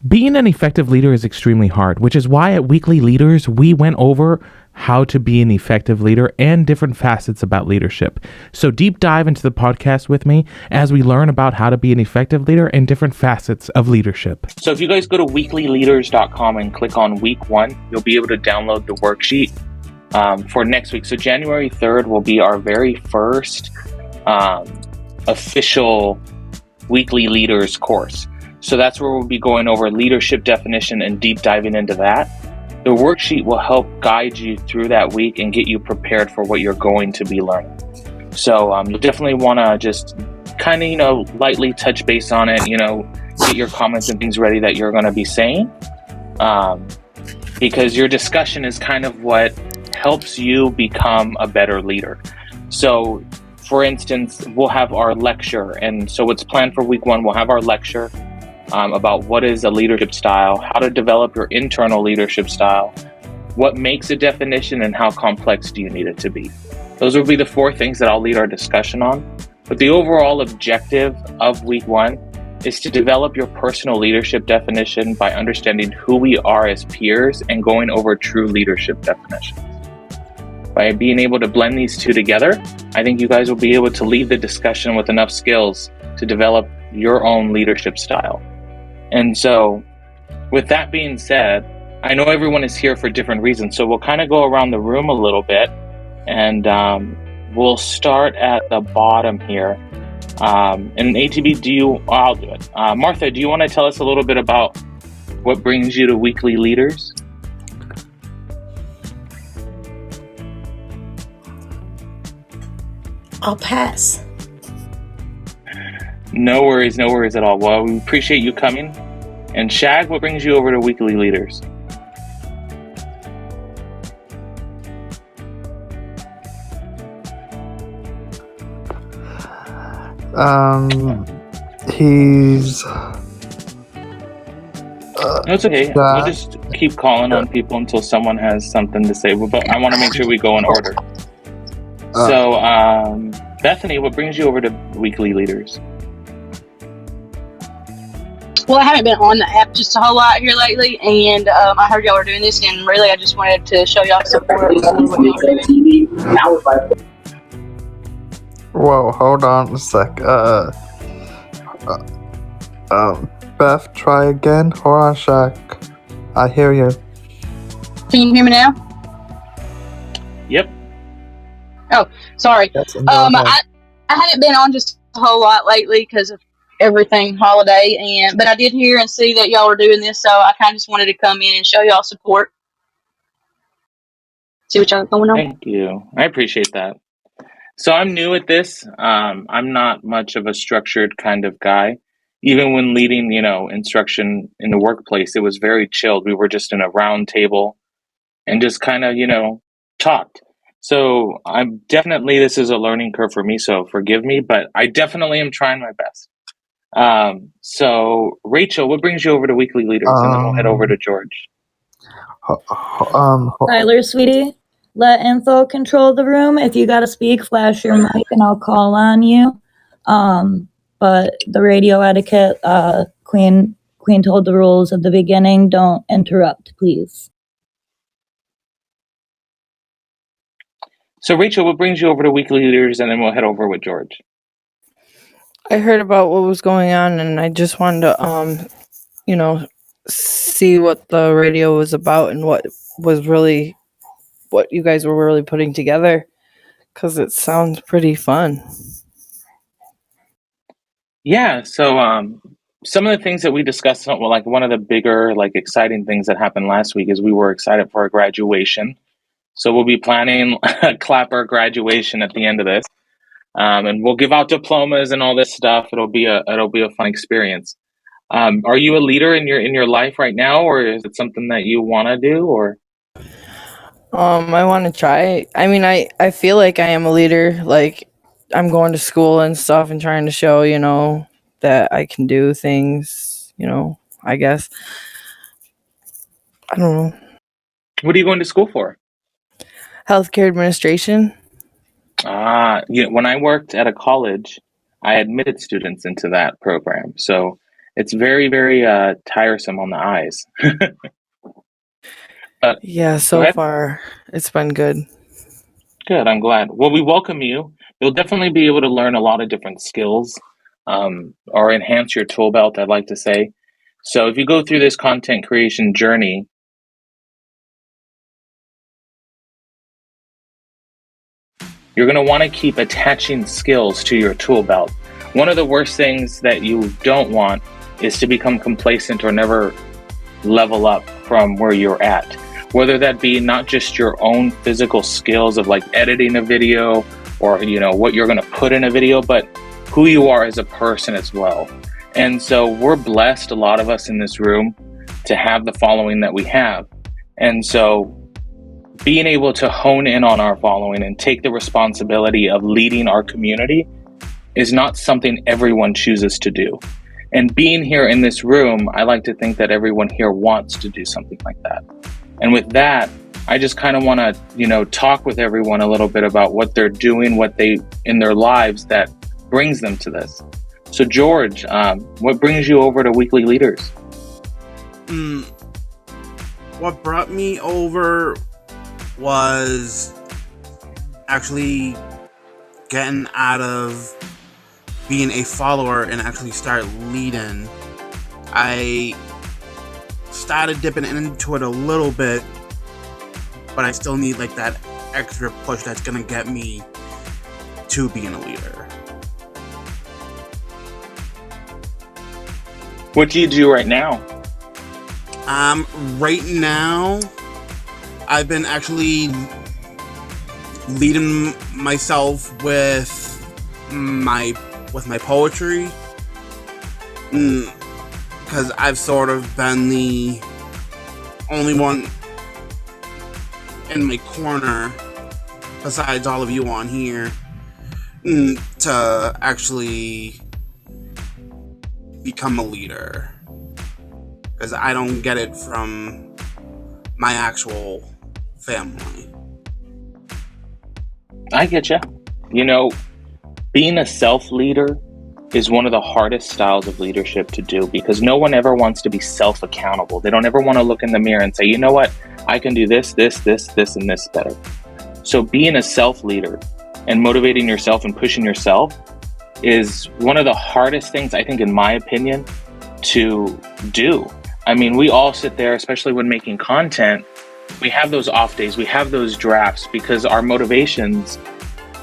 Being an effective leader is extremely hard, which is why at Weekly Leaders, we went over how to be an effective leader and different facets about leadership. So deep dive into the podcast with me as we learn about how to be an effective leader and different facets of leadership. So if you guys go to weeklyleaders.com and click on week 1, you'll be able to download the worksheet for next week. So January 3rd will be our very first official Weekly Leaders course. So that's where we'll be going over leadership definition and deep diving into that. The worksheet will help guide you through that week and get you prepared for what you're going to be learning. So you'll definitely want to just kind of, lightly touch base on it, get your comments and things ready that you're going to be saying. Because your discussion is kind of what helps you become a better leader. So for instance, we'll have our lecture. And so what's planned for week 1, we'll have our lecture about what is a leadership style, how to develop your internal leadership style, what makes a definition, and how complex do you need it to be. Those will be the 4 things that I'll lead our discussion on. But the overall objective of week 1 is to develop your personal leadership definition by understanding who we are as peers and going over true leadership definitions. By being able to blend these 2 together, I think you guys will be able to lead the discussion with enough skills to develop your own leadership style. And so with that being said, I know everyone is here for different reasons, so we'll kind of go around the room a little bit, and we'll start at the bottom here. And ATB, I'll do it. Martha, do you want to tell us a little bit about what brings you to Weekly Leaders? I'll pass. No worries at all. Well, we appreciate you coming. And Shag, what brings you over to Weekly Leaders? He's... No, it's okay. We'll just keep calling on people until someone has something to say. But I want to make sure we go in order. So, Bethany, what brings you over to Weekly Leaders? Well, I haven't been on the app just a whole lot here lately, and I heard y'all were doing this, and really I just wanted to show y'all support of what y'all are doing. Whoa, hold on a sec. Beth, try again. Hold on a sec. I hear you. Can you hear me now? Yep. Oh, sorry. I haven't been on just a whole lot lately because of everything holiday, but I did hear and see that y'all were doing this, so I kind of just wanted to come in and show y'all support. See what y'all got going on. Thank you. I appreciate that. So I'm new at this. I'm not much of a structured kind of guy. Even when leading, instruction in the workplace, it was very chilled. We were just in a round table and just kind of, talked. So this is a learning curve for me, so forgive me, but I definitely am trying my best. So Rachel, what brings you over to Weekly Leaders? And then we'll head over to George. Tyler, sweetie, let info control the room. If you gotta speak, flash your mic and I'll call on you. But the radio etiquette, Queen told the rules at the beginning. Don't interrupt, please. So Rachel, what brings you over to Weekly Leaders? And then we'll head over with George. I heard about what was going on, and I just wanted to, see what the radio was about and what you guys were really putting together, because it sounds pretty fun. Yeah. So some of the things that we discussed, one of the bigger, exciting things that happened last week is we were excited for our graduation. So we'll be planning a clapper graduation at the end of this. And we'll give out diplomas and all this stuff. It'll be a fun experience. Are you a leader in your life right now, or is it something that you want to do? Or I want to try. I mean, I feel like I am a leader. Like, I'm going to school and stuff and trying to show, that I can do things. I guess. I don't know. What are you going to school for? Healthcare administration. When I worked at a college, I admitted students into that program. So It's very, very tiresome on the eyes. Yeah, Go so ahead. far it's been good. Good, I'm glad. Well, we welcome you. You'll definitely be able to learn a lot of different skills, or enhance your tool belt, I'd like to say. So if you go through this content creation journey, you're going to want to keep attaching skills to your tool belt. One of the worst things that you don't want is to become complacent or never level up from where you're at. Whether that be not just your own physical skills of like editing a video or, you know, what you're going to put in a video, but who you are as a person as well. And so we're blessed, a lot of us in this room, to have the following that we have. And so being able to hone in on our following and take the responsibility of leading our community is not something everyone chooses to do. And being here in this room, I like to think that everyone here wants to do something like that. And with that, I just kind of want to, you know, talk with everyone a little bit about what they're doing, what they in their lives that brings them to this. So George, what brings you over to Weekly Leaders? What brought me over was actually getting out of being a follower and actually start leading. I started dipping into it a little bit, but I still need like that extra push that's gonna get me to being a leader. What do you do right now? Right now, I've been actually leading myself with my poetry, because I've sort of been the only one in my corner, besides all of you on here, to actually become a leader, because I don't get it from my actual family. I get you. You know, being a self-leader is one of the hardest styles of leadership to do, because no one ever wants to be self-accountable. They don't ever want to look in the mirror and say, you know what, I can do this, and this better. So being a self-leader and motivating yourself and pushing yourself is one of the hardest things, I think, in my opinion, to do. I mean, we all sit there, especially when making content, we have those off days, we have those drafts, because our motivations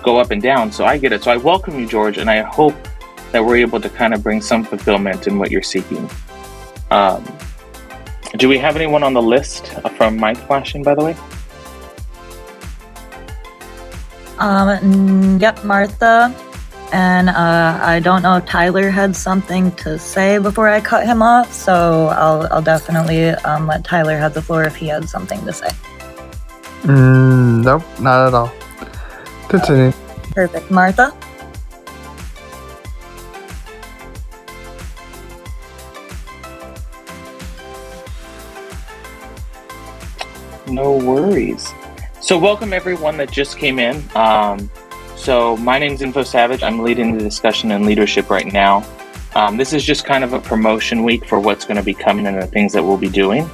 go up and down. So I get it. So I welcome you, George, and I hope that we're able to kind of bring some fulfillment in what you're seeking. Do we have anyone on the list from mic flashing, by the way? Yep, Martha. And I don't know if Tyler had something to say before I cut him off, so I'll definitely let Tyler have the floor if he had something to say. Nope, not at all. Continue. Perfect. Martha? No worries. So welcome everyone that just came in. So my name's Info Savage. I'm leading the discussion in leadership right now. This is just kind of a promotion week for what's going to be coming and the things that we'll be doing.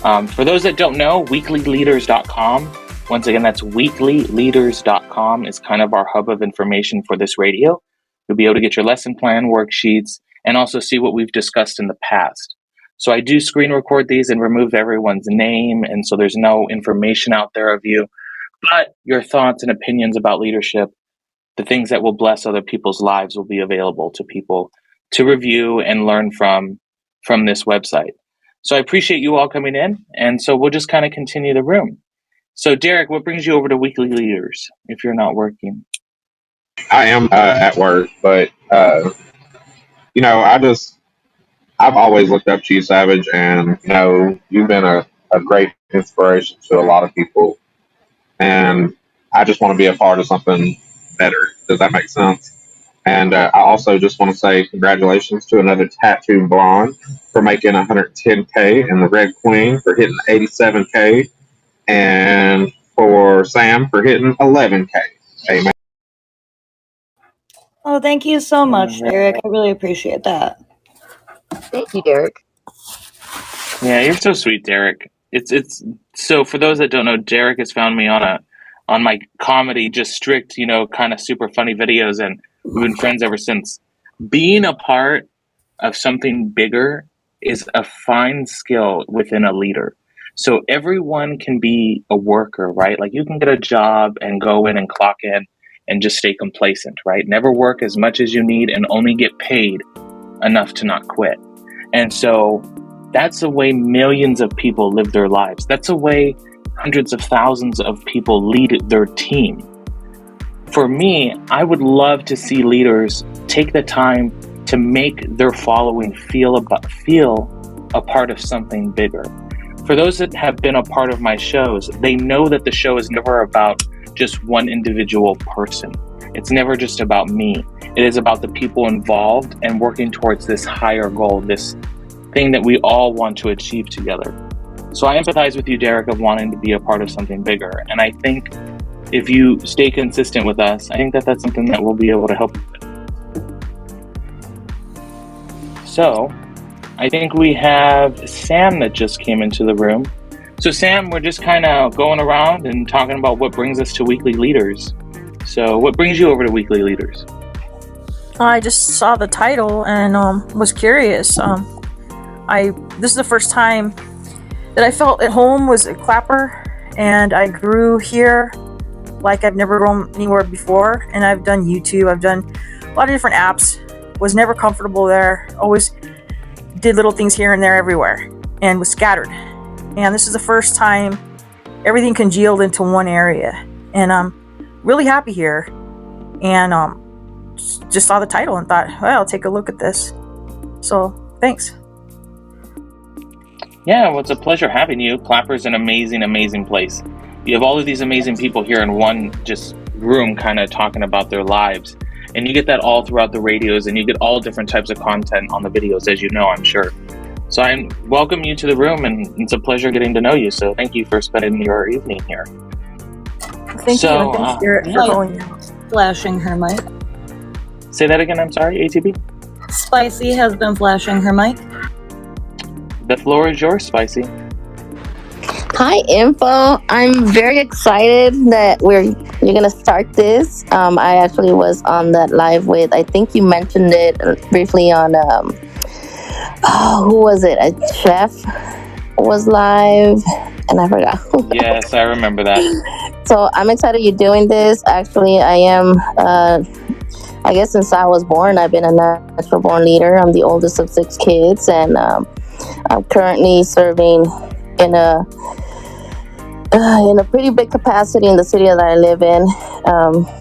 For those that don't know, weeklyleaders.com, once again, that's weeklyleaders.com, is kind of our hub of information for this radio. You'll be able to get your lesson plan, worksheets, and also see what we've discussed in the past. So I do screen record these and remove everyone's name, and so there's no information out there of you, but your thoughts and opinions about leadership, the things that will bless other people's lives, will be available to people to review and learn from this website. So I appreciate you all coming in, and so we'll just kind of continue the room. So Derek, what brings you over to Weekly Leaders if you're not working? I am at work, but you know, I've always looked up to you, Savage, and you know, you've been a great inspiration to a lot of people, and I just want to be a part of something better. Does that make sense? And I also just want to say congratulations to another Tattoo Blonde for making 110K, and the Red Queen for hitting 87K, and for Sam for hitting 11K. Amen. Oh, thank you so much, Derek. I really appreciate that. Thank you, Derek. Yeah, you're so sweet, Derek. It's so for those that don't know, Derek has found me on my comedy, just strict, kind of super funny videos, and we've been friends ever since. Being a part of something bigger is a fine skill within a leader. So everyone can be a worker, right? Like you can get a job and go in and clock in and just stay complacent, right? Never work as much as you need and only get paid enough to not quit. And so that's the way millions of people live their lives. That's the way hundreds of thousands of people lead their team. For me, I would love to see leaders take the time to make their following feel a part of something bigger. For those that have been a part of my shows, they know that the show is never about just one individual person. It's never just about me. It is about the people involved and working towards this higher goal, this thing that we all want to achieve together. So I empathize with you, Derek, of wanting to be a part of something bigger. And I think if you stay consistent with us, I think that that's something that we'll be able to help you with. So I think we have Sam that just came into the room. So Sam, we're just kind of going around and talking about what brings us to Weekly Leaders. So what brings you over to Weekly Leaders? I just saw the title and was curious. This is the first time that I felt at home was at Clapper, and I grew here like I've never grown anywhere before. And I've done YouTube, I've done a lot of different apps, was never comfortable there, always did little things here and there everywhere, and was scattered. And this is the first time everything congealed into one area, and I'm really happy here. And just saw the title and thought, well, I'll take a look at this. So thanks. Yeah, well, it's a pleasure having you. Clapper's an amazing, amazing place. You have all of these amazing people here in one just room kind of talking about their lives. And you get that all throughout the radios, and you get all different types of content on the videos, as you know, I'm sure. So I welcome you to the room, and it's a pleasure getting to know you. So thank you for spending your evening here. Thank you, and thanks, Garrett, for calling me. Flashing her mic. Say that again, I'm sorry, ATB? Spicy has been flashing her mic. The floor is yours, Spicy. Hi, Info. I'm very excited that you're gonna start this. I actually was on that live with, I think you mentioned it briefly on who was it? A chef was live, and I forgot. Yes, I remember that. So I'm excited you're doing this. Actually, I am. I guess since I was born, I've been a natural born leader. I'm the oldest of 6 kids, and I'm currently serving in a pretty big capacity in the city that I live in.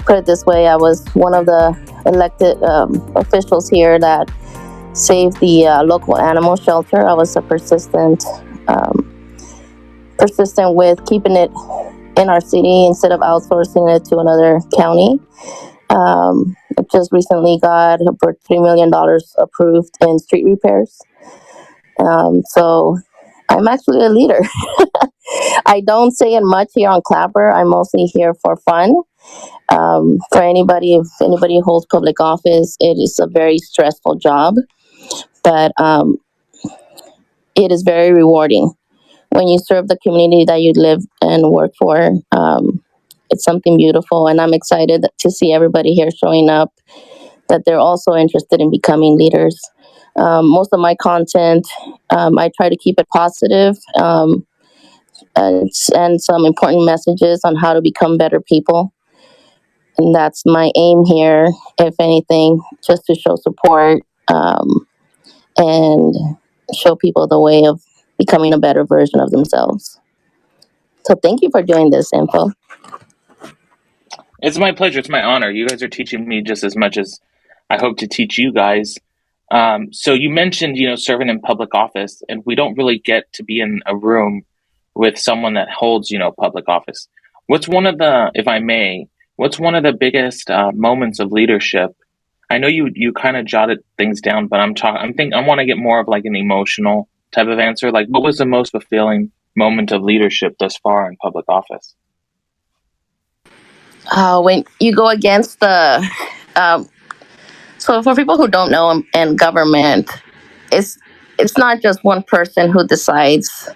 Put it this way, I was one of the elected officials here that saved the local animal shelter. I was persistent with keeping it in our city instead of outsourcing it to another county. I just recently got over $3 million approved in street repairs. So I'm actually a leader. I don't say it much here on Clapper. I'm mostly here for fun. For anybody, if anybody holds public office, it is a very stressful job, but it is very rewarding. When you serve the community that you live and work for, it's something beautiful, and I'm excited to see everybody here showing up, that they're also interested in becoming leaders. Most of my content, I try to keep it positive, and some important messages on how to become better people. And that's my aim here, if anything, just to show support and show people the way of becoming a better version of themselves. So thank you for doing this, Info. It's my pleasure. It's my honor. You guys are teaching me just as much as I hope to teach you guys. So you mentioned, serving in public office, and we don't really get to be in a room with someone that holds, public office. What's one of the biggest moments of leadership? I know you kind of jotted things down, but I want to get more of like an emotional type of answer. Like, what was the most fulfilling moment of leadership thus far in public office? When you go against the, so for people who don't know in government, it's not just one person who decides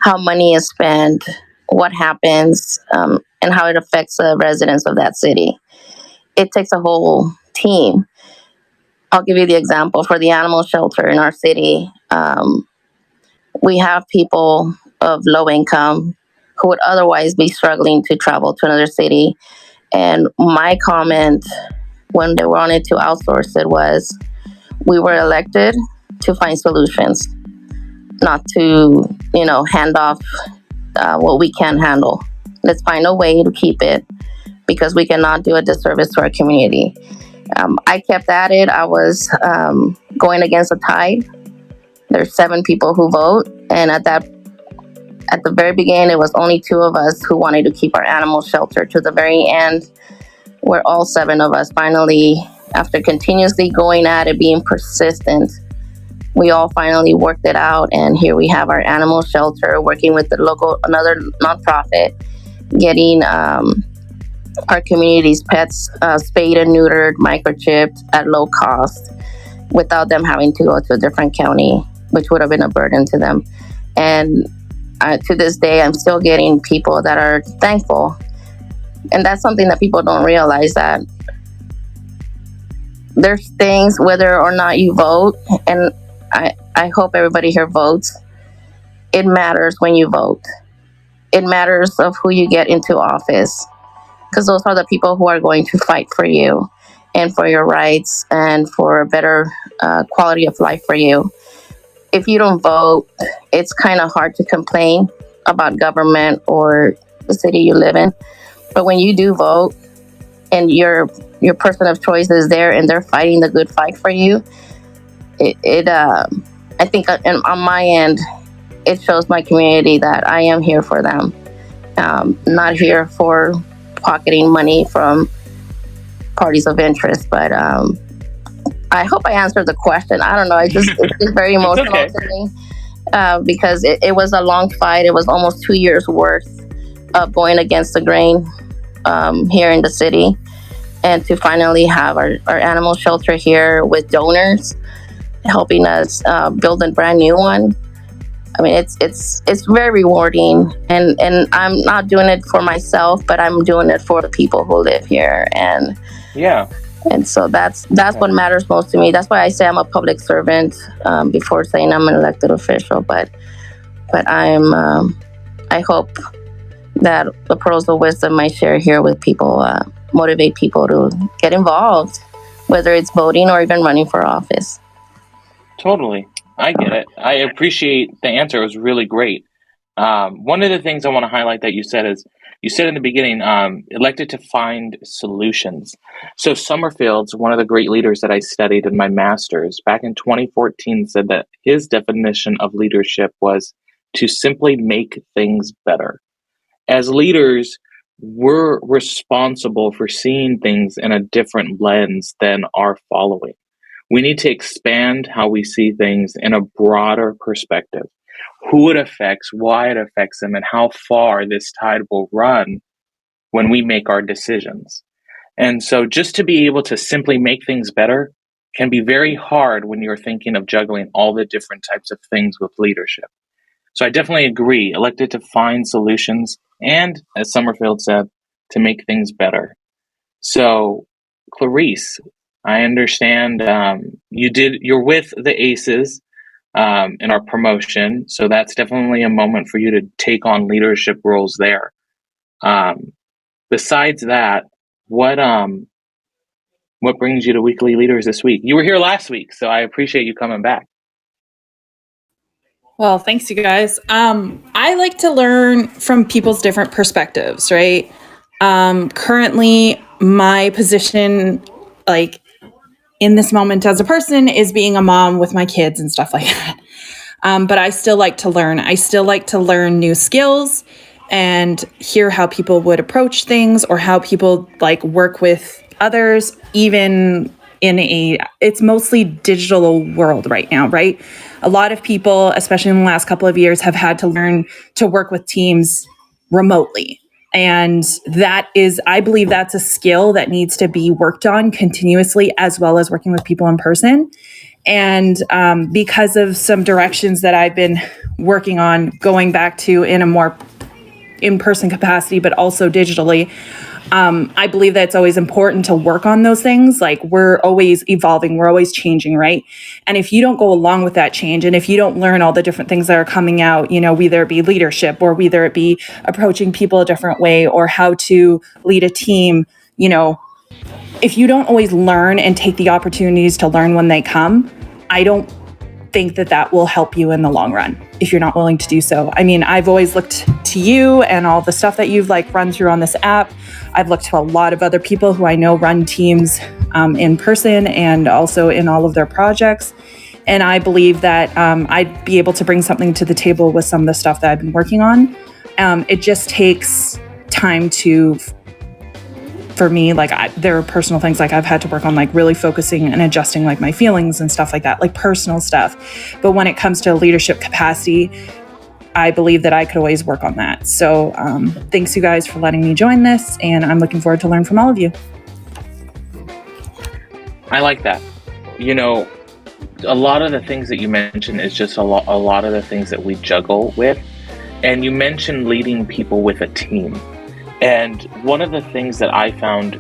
how money is spent, what happens, and how it affects the residents of that city. It takes a whole team. I'll give you the example for the animal shelter in our city. We have people of low income who would otherwise be struggling to travel to another city. And my comment when they wanted to outsource it was, we were elected to find solutions, not to, hand off what we can handle. Let's find a way to keep it because we cannot do a disservice to our community. I kept at it. I was going against the tide. There's 7 people who vote, and at the very beginning, it was only 2 of us who wanted to keep our animal shelter to the very end, where all 7 of us finally, after continuously going at it, being persistent, we all finally worked it out, and here we have our animal shelter working with another nonprofit, getting our community's pets spayed and neutered, microchipped at low cost, without them having to go to a different county, which would have been a burden to them. And to this day, I'm still getting people that are thankful. And that's something that people don't realize, that there's things, whether or not you vote, and I hope everybody here votes, it matters when you vote. It matters of who you get into office, because those are the people who are going to fight for you and for your rights and for a better quality of life for you. If you don't vote, it's kind of hard to complain about government or the city you live in. But when you do vote and your person of choice is there and they're fighting the good fight for you, I think on my end, it shows my community that I am here for them. Not here for pocketing money from parties of interest, but I hope I answered the question. I don't know. It's just very emotional to me because it was a long fight. It was almost 2 years worth of going against the grain here in the city, and to finally have our animal shelter here with donors helping us build a brand new one. I mean, it's very rewarding, and I'm not doing it for myself, but I'm doing it for the people who live here, and yeah. And so that's what matters most to me. That's why I say I'm a public servant before saying I'm an elected official. But I hope that the pearls of wisdom I share here with people motivate people to get involved, whether it's voting or even running for office. Totally. I get it. I appreciate the answer. It was really great. One of the things I want to highlight that you said is, you said in the beginning, elected to find solutions. So Summerfield's one of the great leaders that I studied in my master's back in 2014 said that his definition of leadership was to simply make things better. As leaders, we're responsible for seeing things in a different lens than our following. We need to expand how we see things in a broader perspective. Who it affects, why it affects them, and how far this tide will run when we make our decisions. And so just to be able to simply make things better can be very hard when you're thinking of juggling all the different types of things with leadership. So I definitely agree, elected to find solutions and, as Summerfield said, to make things better. So, Clarice, I understand you're with the Aces in our promotion, so that's definitely a moment for you to take on leadership roles there. Besides that, what brings you to Weekly Leaders this week? You were here last week, so I appreciate you coming back. Well, thanks, you guys. I like to learn from people's different perspectives, right? Currently, my position, like in this moment as a person, is being a mom with my kids and stuff like that. But I still like to learn. I still like to learn new skills and hear how people would approach things, or how people like work with others, even in it's mostly digital world right now, right? A lot of people, especially in the last couple of years, have had to learn to work with teams remotely. And that is, I believe that's a skill that needs to be worked on continuously, as well as working with people in person. And because of some directions that I've been working on going back to in a more in-person capacity, but also digitally, I believe that it's always important to work on those things. Like, we're always evolving, we're always changing, right? And if you don't go along with that change, and if you don't learn all the different things that are coming out, whether it be leadership or whether it be approaching people a different way or how to lead a team, if you don't always learn and take the opportunities to learn when they come, I don't think that will help you in the long run if you're not willing to do so. I mean, I've always looked to you and all the stuff that you've run through on this app. I've looked to a lot of other people who I know run teams in person and also in all of their projects. And I believe that I'd be able to bring something to the table with some of the stuff that I've been working on. It just takes time for me, there are personal things I've had to work on, really focusing and adjusting my feelings and stuff like that, personal stuff. But when it comes to leadership capacity, I believe that I could always work on that. So thanks you guys for letting me join this, and I'm looking forward to learn from all of you. I like that. A lot of the things that you mentioned is just a lot of the things that we juggle with. And you mentioned leading people with a team. And one of the things that I found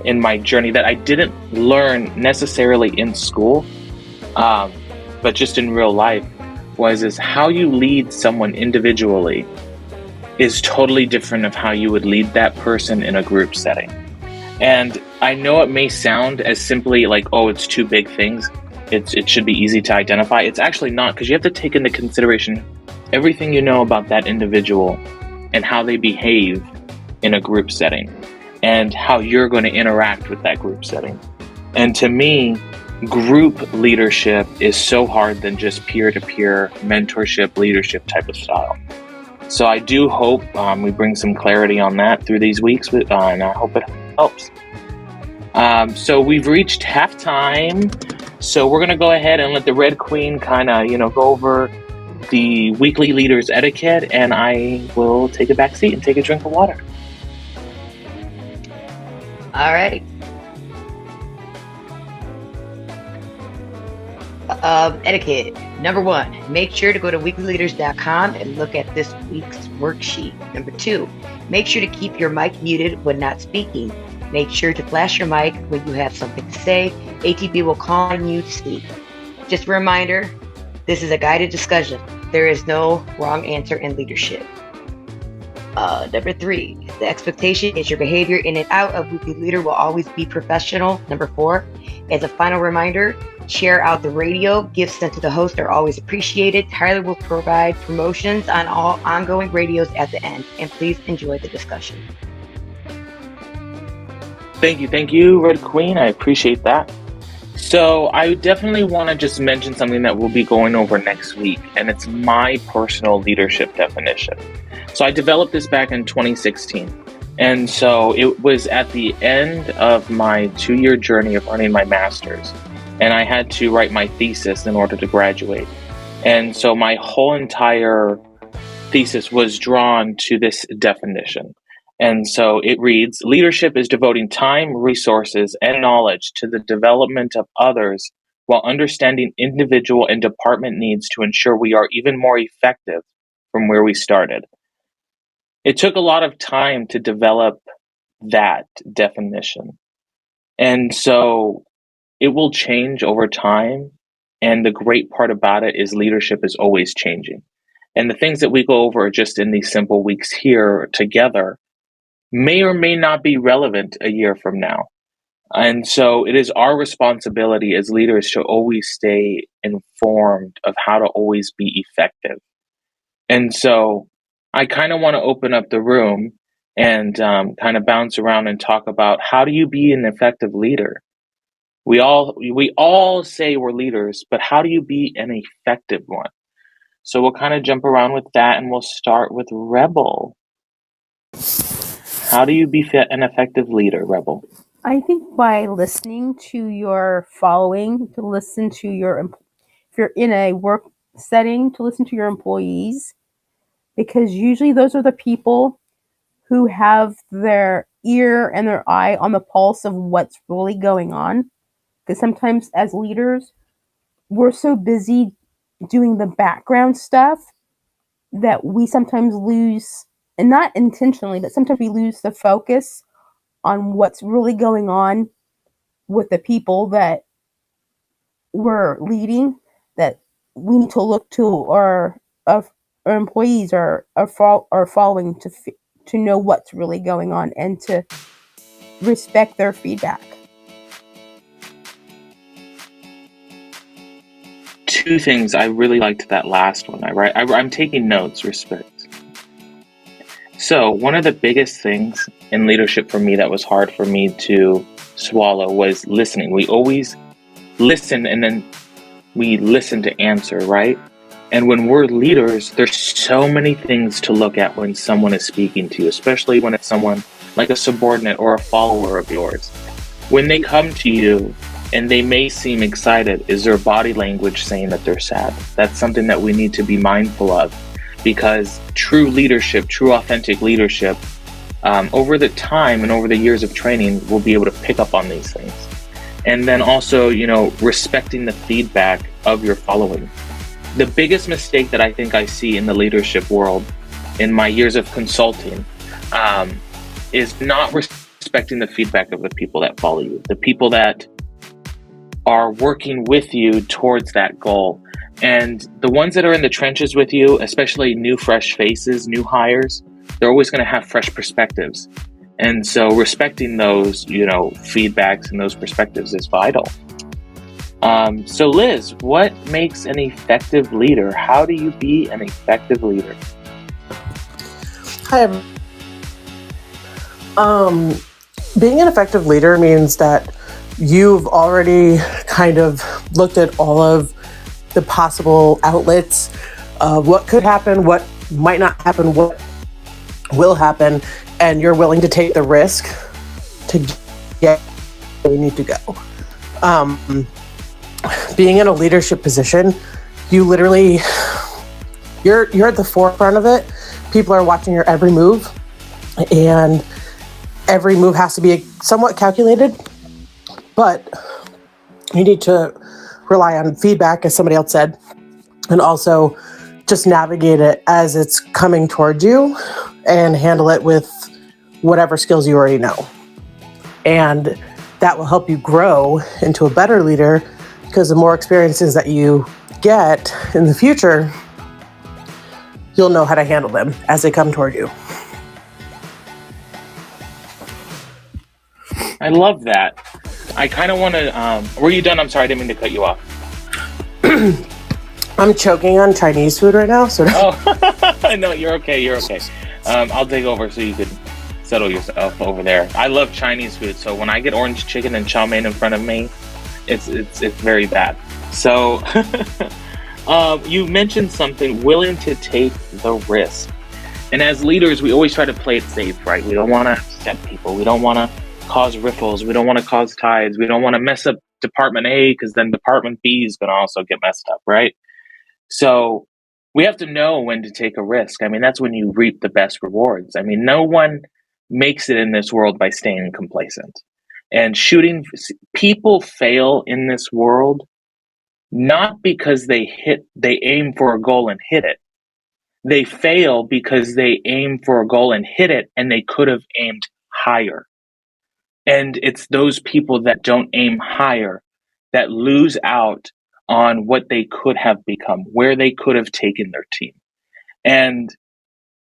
in my journey that I didn't learn necessarily in school, but just in real life, is how you lead someone individually is totally different of how you would lead that person in a group setting. And I know it may sound as simply it's two big things. It should be easy to identify. It's actually not, because you have to take into consideration everything you know about that individual and how they behave in a group setting and how you're going to interact with that group setting. And to me, group leadership is so hard than just peer-to-peer mentorship leadership type of style. So I do hope we bring some clarity on that through these weeks, and I hope it helps. So we've reached halftime. So we're going to go ahead and let the Red Queen kind of, go over the weekly leaders etiquette, and I will take a back seat and take a drink of water. All right. Etiquette. Number 1, make sure to go to weeklyleaders.com and look at this week's worksheet. Number 2, make sure to keep your mic muted when not speaking. Make sure to flash your mic when you have something to say. ATB will call on you to speak. Just a reminder, this is a guided discussion. There is no wrong answer in leadership. Number 3, the expectation is your behavior in and out of Weekly Leader will always be professional. Number 4, as a final reminder, share out the radio. Gifts sent to the host are always appreciated. Tyler will provide promotions on all ongoing radios at the end. And please enjoy the discussion. Thank you, Red Queen. I appreciate that. So I definitely want to just mention something that we'll be going over next week, and it's my personal leadership definition. So I developed this back in 2016. And so it was at the end of my 2-year journey of earning my master's. And I had to write my thesis in order to graduate. And so my whole entire thesis was drawn to this definition. And so it reads, leadership is devoting time, resources, and knowledge to the development of others while understanding individual and department needs to ensure we are even more effective from where we started. It took a lot of time to develop that definition. And so it will change over time. And the great part about it is leadership is always changing. And the things that we go over just in these simple weeks here together may or may not be relevant a year from now. And so it is our responsibility as leaders to always stay informed of how to always be effective. And so I kind of want to open up the room and kind of bounce around and talk about how do you be an effective leader? We all say we're leaders, but how do you be an effective one? So we'll kind of jump around with that, and we'll start with Rebel. How do you be an effective leader, Rebel? I think by listening to your following, to listen to if you're in a work setting, to listen to your employees, because usually those are the people who have their ear and their eye on the pulse of what's really going on. Because sometimes as leaders, we're so busy doing the background stuff that we sometimes lose, and not intentionally, but sometimes we lose the focus on what's really going on with the people that we're leading, that we need to look to our employees or our following to know what's really going on and to respect their feedback. Two things I really liked that last one. I'm taking notes. Respect. So one of the biggest things in leadership for me that was hard for me to swallow was listening. We always listen and then we listen to answer, right? And when we're leaders, there's so many things to look at when someone is speaking to you, especially when it's someone like a subordinate or a follower of yours. When they come to you and they may seem excited, is their body language saying that they're sad? That's something that we need to be mindful of, because true leadership, true authentic leadership, over the time and over the years of training, we'll be able to pick up on these things. And then also, respecting the feedback of your following. The biggest mistake that I think I see in the leadership world in my years of consulting is not respecting the feedback of the people that follow you, the people that are working with you towards that goal. And the ones that are in the trenches with you, especially new fresh faces, new hires, they're always going to have fresh perspectives. And so respecting those, feedbacks and those perspectives is vital. So Liz, what makes an effective leader? How do you be an effective leader? Hi, being an effective leader means that you've already kind of looked at all of the possible outlets of what could happen, what might not happen, what will happen, and you're willing to take the risk to get where you need to go. Being in a leadership position, you literally, you're at the forefront of it. People are watching your every move, and every move has to be somewhat calculated, but you need to rely on feedback, as somebody else said, and also just navigate it as it's coming towards you and handle it with whatever skills you already know. And that will help you grow into a better leader, because the more experiences that you get in the future, you'll know how to handle them as they come toward you. I love that. I kind of want to, were you done? I'm sorry, I didn't mean to cut you off. I'm choking on Chinese food right now. So No, you're okay. I'll take over so you can settle yourself over there. I love Chinese food, so when I get orange chicken and chow mein in front of me, it's very bad. So you mentioned something, willing to take the risk. And as leaders, we always try to play it safe, right? We don't want to upset people. We don't want to cause riffles. We don't want to cause tides. We don't want to mess up Department A, because then Department B is going to also get messed up, right? So we have to know when to take a risk. I mean, that's when you reap the best rewards. I mean, no one makes it in this world by staying complacent. And people fail in this world not because they aim for a goal and hit it. They fail because they aim for a goal and hit it, and they could have aimed higher. And it's those people that don't aim higher that lose out on what they could have become, where they could have taken their team. And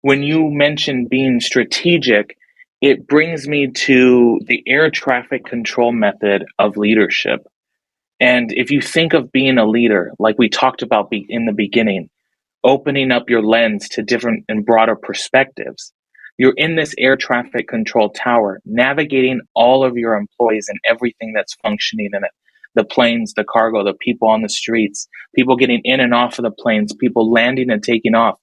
when you mention being strategic, it brings me to the air traffic control method of leadership. And if you think of being a leader, like we talked about in the beginning, opening up your lens to different and broader perspectives, you're in this air traffic control tower, navigating all of your employees and everything that's functioning in it. The planes, the cargo, the people on the streets, people getting in and off of the planes, people landing and taking off.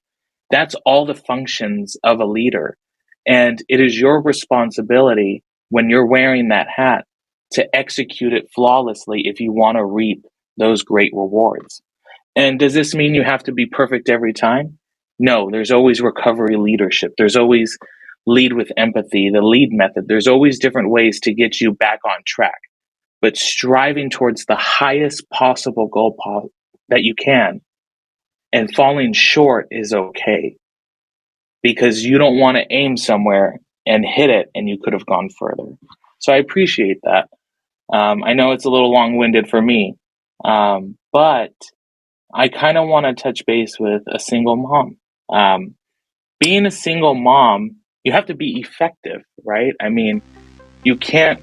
That's all the functions of a leader. And it is your responsibility, when you're wearing that hat, to execute it flawlessly if you want to reap those great rewards. And does this mean you have to be perfect every time? No, there's always recovery leadership. There's always lead with empathy, the lead method. There's always different ways to get you back on track. But striving towards the highest possible goal that you can, and falling short is okay, because you don't want to aim somewhere and hit it and you could have gone further. So I appreciate that. I know it's a little long-winded for me, but I kind of want to touch base with a single mom. Being a single mom, you have to be effective, right? I mean, you can't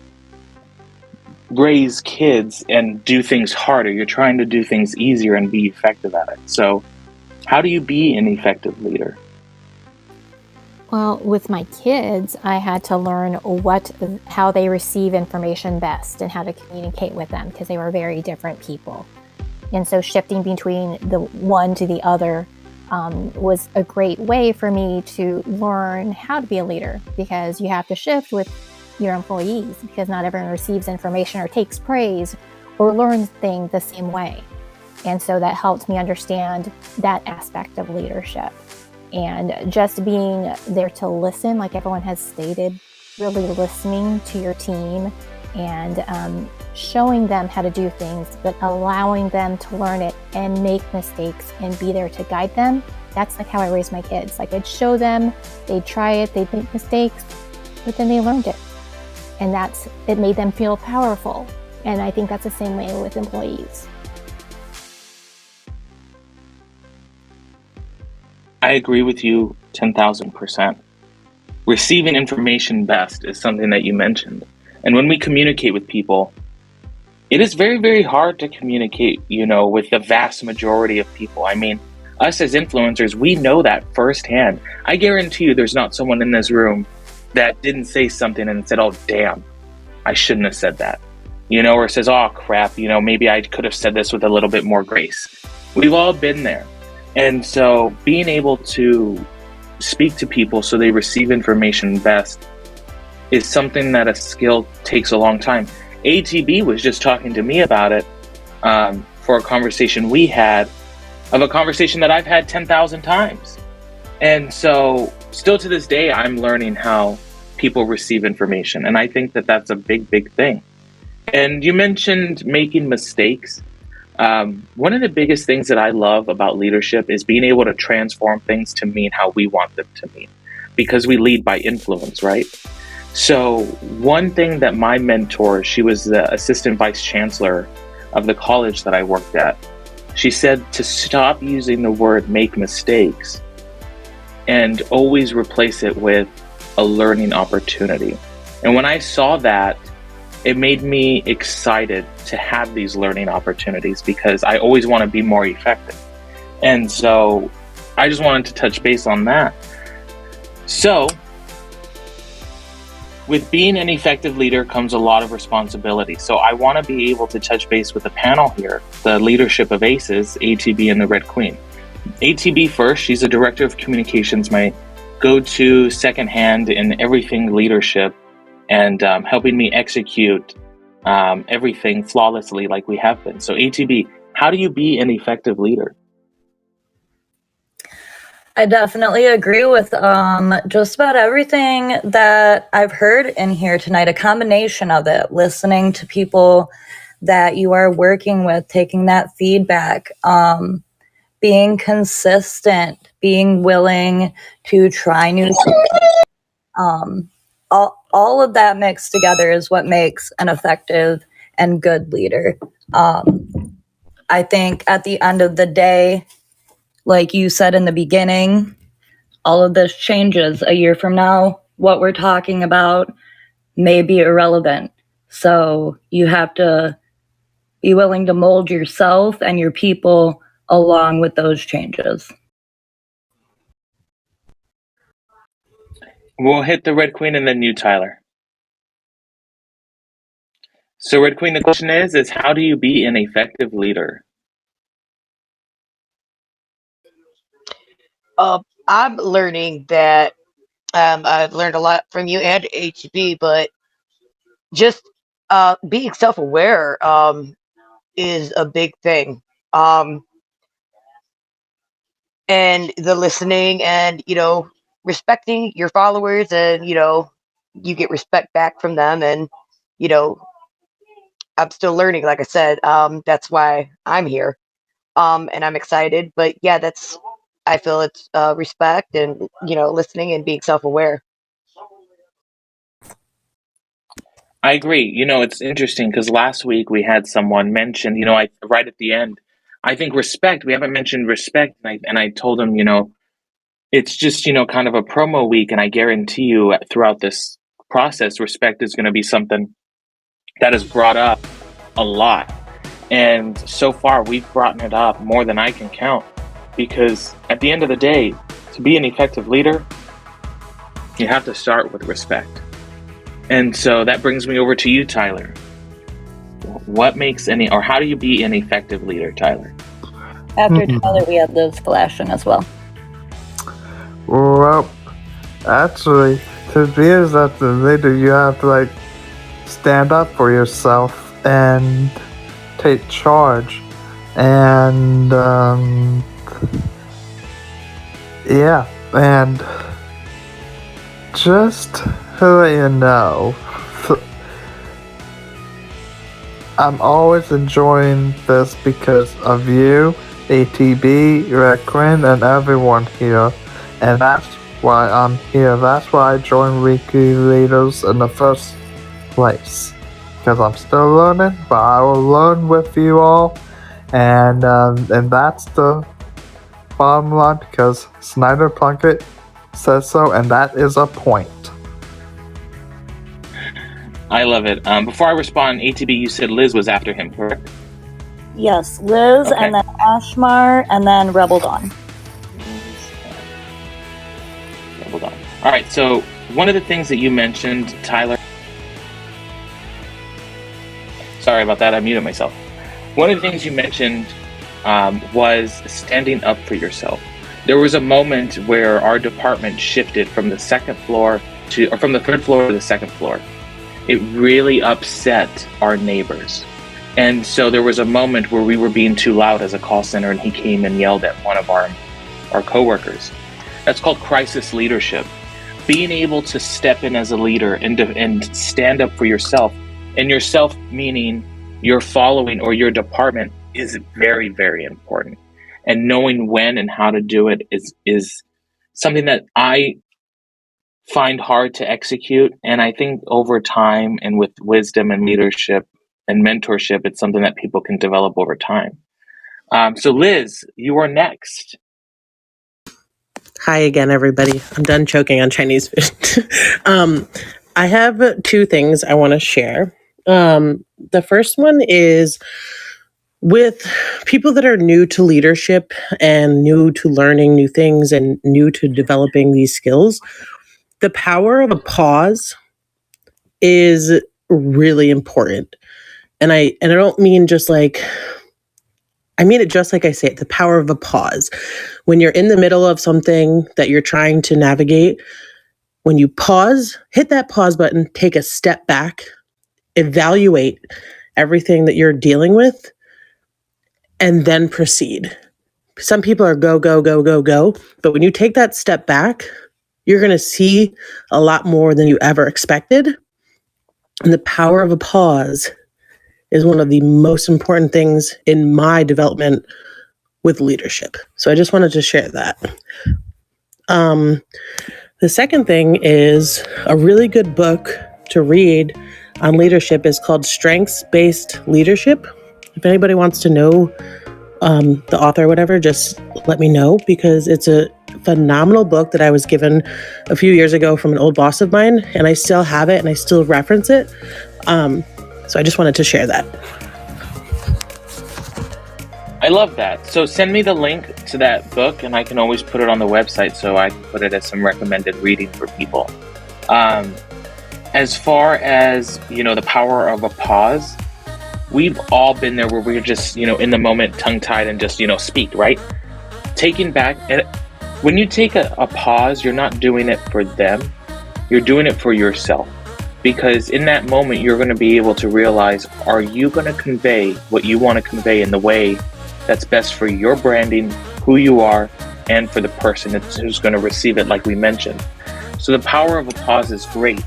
raise kids and do things harder. You're trying to do things easier and be effective at it. So how do you be an effective leader? Well, with my kids, I had to learn how they receive information best and how to communicate with them, because they were very different people. And so shifting between the one to the other was a great way for me to learn how to be a leader, because you have to shift with your employees, because not everyone receives information or takes praise or learns things the same way. And so that helped me understand that aspect of leadership. And just being there to listen, like everyone has stated, really listening to your team and showing them how to do things, but allowing them to learn it and make mistakes and be there to guide them. That's like how I raised my kids. Like, I'd show them, they'd try it, they'd make mistakes, but then they learned it. And it made them feel powerful. And I think that's the same way with employees. I agree with you 10,000%. Receiving information best is something that you mentioned. And when we communicate with people, it is very, very hard to communicate, with the vast majority of people. I mean, us as influencers, we know that firsthand. I guarantee you there's not someone in this room that didn't say something and said, oh, damn, I shouldn't have said that. Or says, oh, crap, maybe I could have said this with a little bit more grace. We've all been there. And so being able to speak to people so they receive information best is something that a skill takes a long time. ATB was just talking to me about it for a conversation we had, of a conversation that I've had 10,000 times. And so still to this day, I'm learning how people receive information. And I think that that's a big, big thing. And you mentioned making mistakes. One of the biggest things that I love about leadership is being able to transform things to mean how we want them to mean, because we lead by influence, right? So one thing that my mentor, she was the assistant vice chancellor of the college that I worked at, she said to stop using the word make mistakes and always replace it with a learning opportunity. And when I saw that, it made me excited to have these learning opportunities, because I always want to be more effective. And so I just wanted to touch base on that. So with being an effective leader comes a lot of responsibility. So I want to be able to touch base with the panel here, the leadership of ACEs, ATB and the Red Queen. ATB first, she's a director of communications, my go-to second hand in everything leadership, and helping me execute everything flawlessly like we have been. So ATB, how do you be an effective leader? I definitely agree with just about everything that I've heard in here tonight, a combination of it, listening to people that you are working with, taking that feedback, being consistent, being willing to try new things. All of that mixed together is what makes an effective and good leader. I think at the end of the day, like you said in the beginning, all of this changes a year from now. What we're talking about may be irrelevant. So you have to be willing to mold yourself and your people along with those changes. We'll hit the Red Queen and then you, Tyler. So Red Queen, the question is how do you be an effective leader? I'm learning that I've learned a lot from you and HB, but just being self-aware is a big thing. And the listening and, respecting your followers, and, you get respect back from them. And, I'm still learning, like I said, that's why I'm here. and I'm excited. But yeah, I feel it's respect and listening and being self-aware. I agree. It's interesting because last week we had someone mention, right at the end, I think respect. We haven't mentioned respect, and I told him, it's just kind of a promo week, and I guarantee you throughout this process, respect is going to be something that is brought up a lot. And so far, we've brought it up more than I can count, because at the end of the day, to be an effective leader, you have to start with respect. And so that brings me over to you, Tyler. What makes how do you be an effective leader, Tyler? After Tyler, we had Liz flashing as well. Well, actually, to be an effective leader, you have to stand up for yourself and take charge, and and just to let you know, I'm always enjoying this because of you, ATB, Red Quinn, and everyone here, and that's why I'm here. That's why I joined Weekly Leaders in the first place, because I'm still learning, but I will learn with you all, and that's the bottom line, because Snyder Plunkett says so, and that is a point. I love it. Before I respond, ATB, you said Liz was after him, correct? Yes, Liz, Okay. and then Ashmar, and then Rebel Dawn. Hold on. All right, so one of the things that you mentioned, Tyler, sorry about that, I muted myself. One of the things you mentioned was standing up for yourself. There was a moment where our department shifted from the third floor to the second floor. It really upset our neighbors. And so there was a moment where we were being too loud as a call center, and he came and yelled at one of our coworkers. That's called crisis leadership. Being able to step in as a leader and stand up for yourself, and yourself meaning your following or your department, is very, very important. And knowing when and how to do it is something that I find hard to execute. And I think over time and with wisdom and leadership and mentorship, it's something that people can develop over time. So Liz, you are next. Hi again, everybody. I'm done choking on Chinese food. I have two things I want to share. The first one is with people that are new to leadership and new to learning new things and new to developing these skills. The power of a pause is really important. And I don't mean just I mean it just like I say it, the power of a pause. When you're in the middle of something that you're trying to navigate, when you pause, hit that pause button, take a step back, evaluate everything that you're dealing with, and then proceed. Some people are go, go, go, go, go. But when you take that step back, you're going to see a lot more than you ever expected. And the power of a pause is one of the most important things in my development with leadership. So I just wanted to share that. The second thing is a really good book to read on leadership is called Strengths-Based Leadership. If anybody wants to know the author or whatever, just let me know, because it's a phenomenal book that I was given a few years ago from an old boss of mine, and I still have it and I still reference it. So I just wanted to share that. I love that. So send me the link to that book, and I can always put it on the website so I can put it as some recommended reading for people. As far as, the power of a pause, we've all been there where we're just, in the moment, tongue-tied and just, speak, right? Taking back, when you take a pause, you're not doing it for them, you're doing it for yourself. Because in that moment, you're going to be able to realize, are you going to convey what you want to convey in the way that's best for your branding, who you are, and for the person who's going to receive it, like we mentioned. So the power of a pause is great,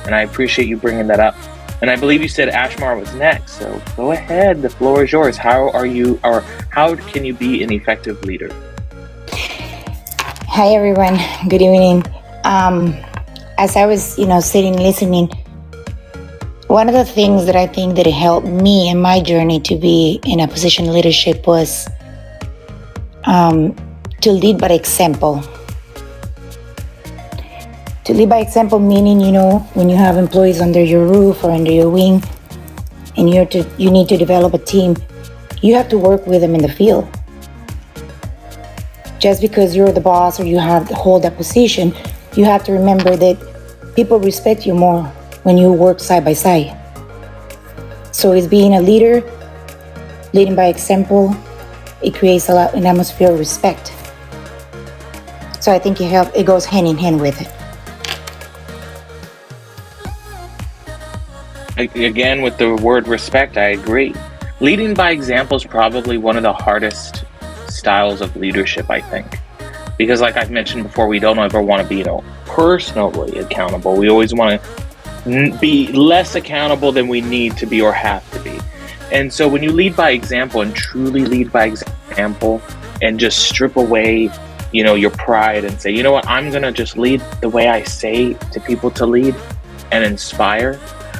and I appreciate you bringing that up. And I believe you said Ashmar was next, so go ahead. The floor is yours. How can you be an effective leader? Hi everyone, good evening. As I was, sitting listening, one of the things that I think that helped me in my journey to be in a position of leadership was to lead by example. To lead by example meaning, when you have employees under your roof or under your wing, and you need to develop a team, you have to work with them in the field. Just because you're the boss or you hold that position, you have to remember that people respect you more when you work side by side. So it's being a leader, leading by example, it creates an atmosphere of respect. So I think it goes hand in hand with it. Again, with the word respect, I agree. Leading by example is probably one of the hardest styles of leadership, I think. Because like I've mentioned before, we don't ever want to be, personally accountable. We always want to be less accountable than we need to be or have to be. And so when you lead by example and truly lead by example and just strip away, your pride and say, you know what, I'm going to just lead the way I say to people to lead and inspire.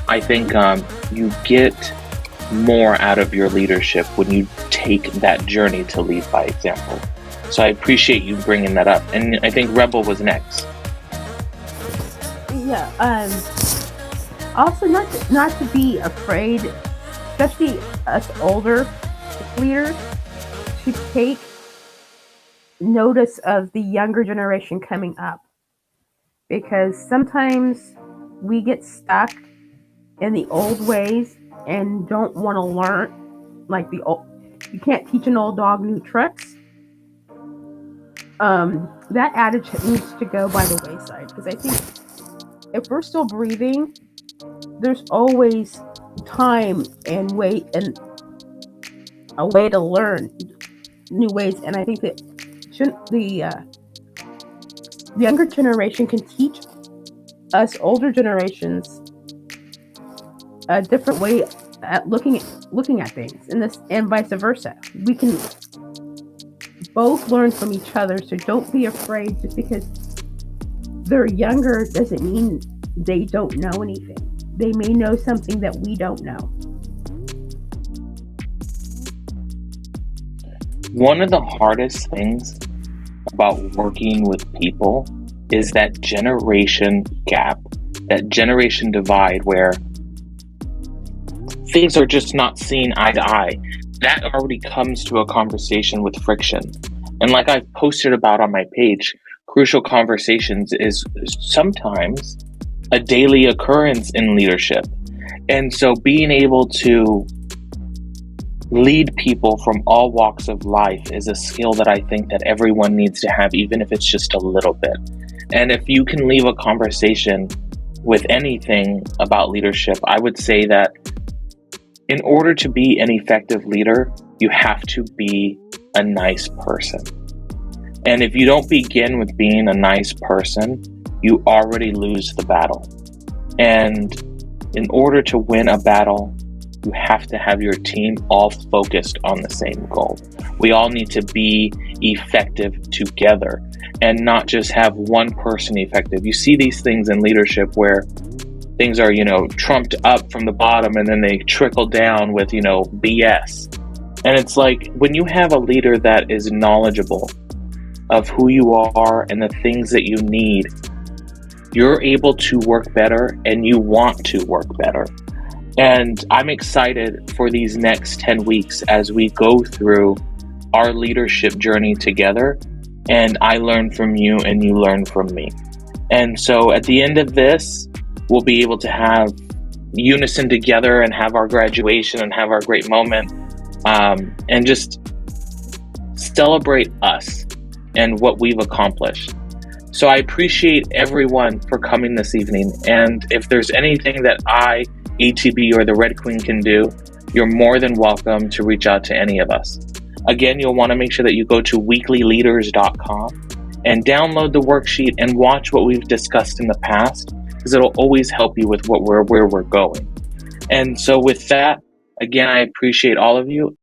I think you get more out of your leadership when you take that journey to lead by example. So I appreciate you bringing that up. And I think Rebel was next. Yeah. Also, not to be afraid, especially us older leaders, to take notice of the younger generation coming up, because sometimes we get stuck in the old ways and don't want to learn, like you can't teach an old dog new tricks. That adage needs to go by the wayside, because I think if we're still breathing, there's always time and a way to learn new ways. And I think that the younger generation can teach us older generations a different way at looking at things, and vice versa. We can both learn from each other, so don't be afraid. Just because they're younger doesn't mean they don't know anything. They may know something that we don't know. One of the hardest things about working with people is that generation gap, that generation divide where things are just not seen eye to eye. That already comes to a conversation with friction. And like I've posted about on my page, Crucial Conversations is sometimes a daily occurrence in leadership. And so being able to lead people from all walks of life is a skill that I think that everyone needs to have, even if it's just a little bit. And if you can leave a conversation with anything about leadership, I would say that in order to be an effective leader, you have to be a nice person. And if you don't begin with being a nice person, you already lose the battle. And in order to win a battle, you have to have your team all focused on the same goal. We all need to be effective together and not just have one person effective. You see these things in leadership where things are, trumped up from the bottom and then they trickle down with, BS. And it's like when you have a leader that is knowledgeable of who you are and the things that you need, you're able to work better and you want to work better. And I'm excited for these next 10 weeks as we go through our leadership journey together, and I learn from you and you learn from me. And so at the end of this, we'll be able to have unison together and have our graduation and have our great moment, and just celebrate us and what we've accomplished. So I appreciate everyone for coming this evening. And if there's anything that I, ATB, or the Red Queen can do, you're more than welcome to reach out to any of us. Again, you'll want to make sure that you go to weeklyleaders.com and download the worksheet and watch what we've discussed in the past, because it'll always help you with where we're going. And so with that, again, I appreciate all of you.